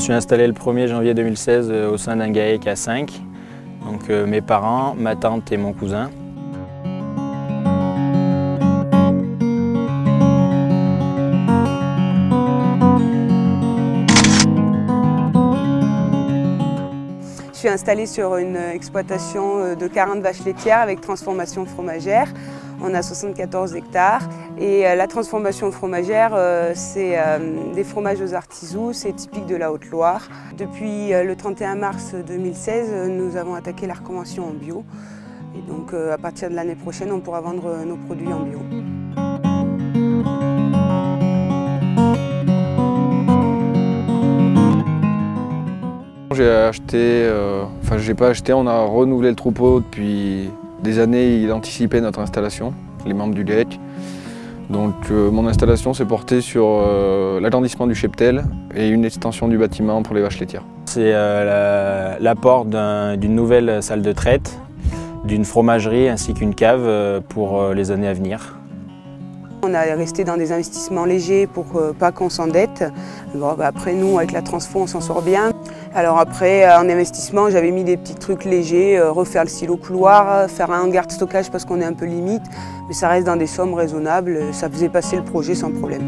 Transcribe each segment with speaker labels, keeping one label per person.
Speaker 1: me suis installé le 1er janvier 2016 au sein d'un GAEC à 5. Donc mes parents, ma tante et mon cousin.
Speaker 2: Je suis installée sur une exploitation de 40 vaches laitières avec transformation fromagère. On a 74 hectares et la transformation fromagère, c'est des fromages aux artisous, c'est typique de la Haute-Loire. Depuis le 31 mars 2016, nous avons attaqué la reconversion en bio. Et donc à partir de l'année prochaine, on pourra vendre nos produits en bio.
Speaker 3: J'ai acheté, j'ai pas acheté, on a renouvelé le troupeau depuis des années, il anticipait notre installation, les membres du GAEC. Donc mon installation s'est portée sur l'agrandissement du cheptel et une extension du bâtiment pour les vaches laitières.
Speaker 1: C'est l'apport d'une nouvelle salle de traite, d'une fromagerie ainsi qu'une cave pour les années à venir.
Speaker 2: On est resté dans des investissements légers pour pas qu'on s'endette. Bon, après nous, avec la transfo, on s'en sort bien. Alors après, en investissement, j'avais mis des petits trucs légers, refaire le silo couloir, faire un hangar de stockage parce qu'on est un peu limite, mais ça reste dans des sommes raisonnables, ça faisait passer le projet sans problème.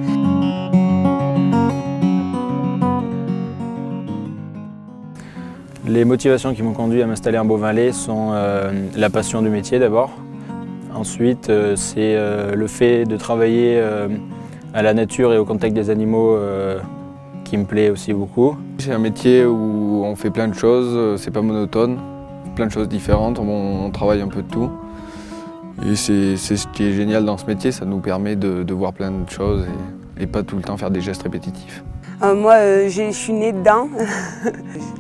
Speaker 1: Les motivations qui m'ont conduit à m'installer en Beauvin-Lay sont la passion du métier d'abord. Ensuite, c'est le fait de travailler à la nature et au contact des animaux qui me plaît aussi beaucoup.
Speaker 3: C'est un métier où on fait plein de choses, c'est pas monotone, plein de choses différentes, on travaille un peu de tout. Et c'est ce qui est génial dans ce métier, ça nous permet de voir plein de choses et pas tout le temps faire des gestes répétitifs.
Speaker 2: Moi, je suis née dedans.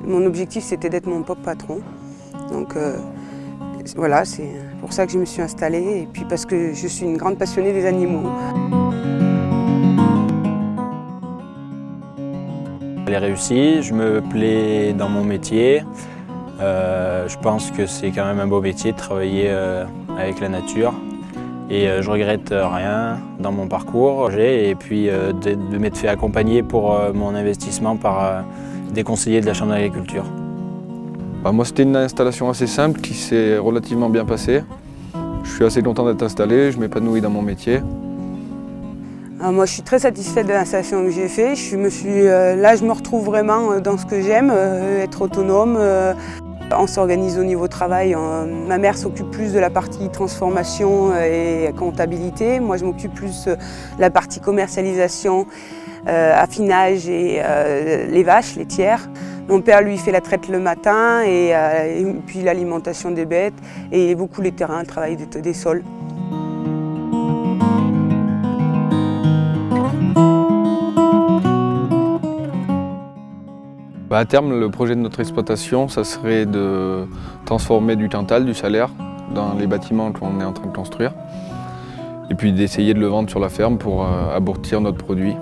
Speaker 2: Mon objectif, c'était d'être mon propre patron. Donc voilà, c'est pour ça que je me suis installée et puis parce que je suis une grande passionnée des animaux.
Speaker 1: Elle est réussie, je me plais dans mon métier. Je pense que c'est quand même un beau métier de travailler avec la nature. Et je regrette rien dans mon parcours. Et puis de m'être fait accompagner pour mon investissement par des conseillers de la Chambre d'agriculture.
Speaker 3: Moi, c'était une installation assez simple qui s'est relativement bien passée. Je suis assez content d'être installé, je m'épanouis dans mon métier.
Speaker 2: Moi, je suis très satisfaite de l'installation que j'ai faite. Là, je me retrouve vraiment dans ce que j'aime, être autonome. On s'organise au niveau travail. Ma mère s'occupe plus de la partie transformation et comptabilité. Moi, je m'occupe plus de la partie commercialisation, affinage et les vaches laitières. Mon père, lui, fait la traite le matin et puis l'alimentation des bêtes et beaucoup les terrains, le travail des sols.
Speaker 3: À terme, le projet de notre exploitation, ça serait de transformer du Cantal, du salaire, dans les bâtiments qu'on est en train de construire. Et puis d'essayer de le vendre sur la ferme pour aboutir notre produit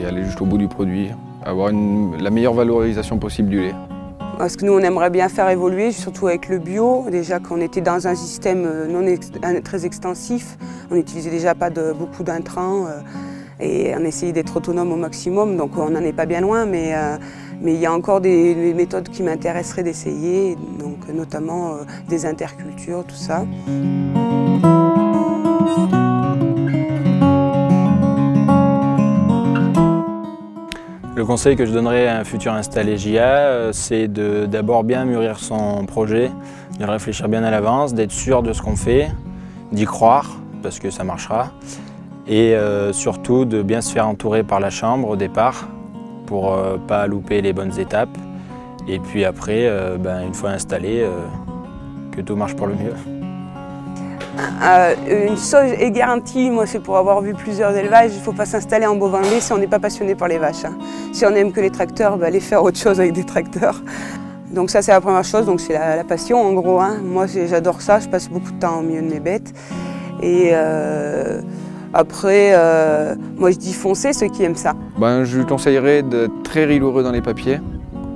Speaker 3: et aller jusqu'au bout du produit, avoir la meilleure valorisation possible du lait.
Speaker 2: Ce que nous, on aimerait bien faire évoluer, surtout avec le bio. Déjà qu'on était dans un système très extensif, on n'utilisait déjà pas beaucoup d'intrants et on essayait d'être autonome au maximum, donc on n'en est pas bien loin. Mais il y a encore des méthodes qui m'intéresseraient d'essayer, donc notamment des intercultures, tout ça.
Speaker 1: Le conseil que je donnerais à un futur installé JA, c'est d'abord bien mûrir son projet, de réfléchir bien à l'avance, d'être sûr de ce qu'on fait, d'y croire, parce que ça marchera, et surtout de bien se faire entourer par la chambre au départ, pour ne pas louper les bonnes étapes. Et puis après, une fois installé, que tout marche pour le mieux.
Speaker 2: Une chose est garantie, moi c'est pour avoir vu plusieurs élevages, il ne faut pas s'installer en Beauvin-Lay si on n'est pas passionné par les vaches. Si on aime que les tracteurs, aller faire autre chose avec des tracteurs. Donc ça c'est la première chose, donc c'est la passion en gros. Moi j'adore ça, je passe beaucoup de temps au milieu de mes bêtes. Et après, moi je dis foncez ceux qui aiment ça.
Speaker 3: Je lui conseillerais d'être très rigoureux dans les papiers,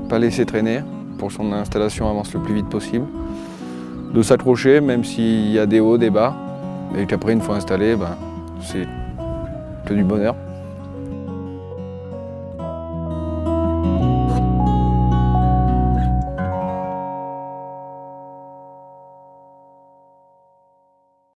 Speaker 3: pas laisser traîner pour que son installation avance le plus vite possible. De s'accrocher même s'il y a des hauts, des bas, et qu'après une fois installé, c'est que du bonheur.